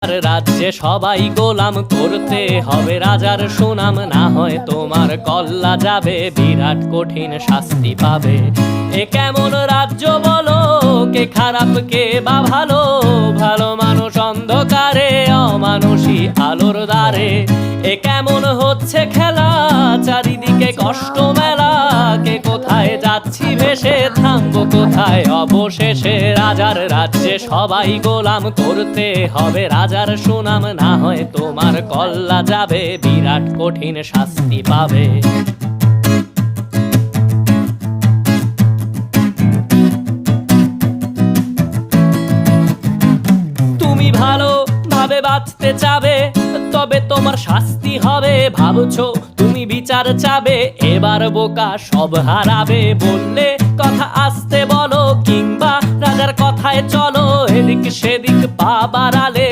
রাজ্যে সবাই গোলাম করতে হবে রাজার সুনাম, না হয় তোমার কল্লা যাবে, বিরাট কঠিন শাস্তি পাবে। এ কেমন রাজ্য বলো, কে খারাপ কে বা ভালো, ভালো মানুষ অন্ধকারে, অমানুষী আলোর দ্বারে। এ কেমন হচ্ছে খেলা, চারিদিকে কষ্ট মেলা, কে কোথায় যাচ্ছি ভেসে, থামবো কোথায় অবশেষে। রাজার রাজ্যে সবাই গোলাম করতে হবে রাজার সুনাম, না হয় তোমার কল্লা যাবে, বিরাট কঠিন শাস্তি পাবে। তুমি ভালো ভাবে বাঁচতে চাবে, তবে তোমার শাস্তি হবে। ভাবছো তুমি বিচার চাবে, এবার বোকা সব হারাবে। বললে কথা আসতে বলো, কিংবা রাজার কথায় চলো, এদিক সেদিক পা বাড়াও।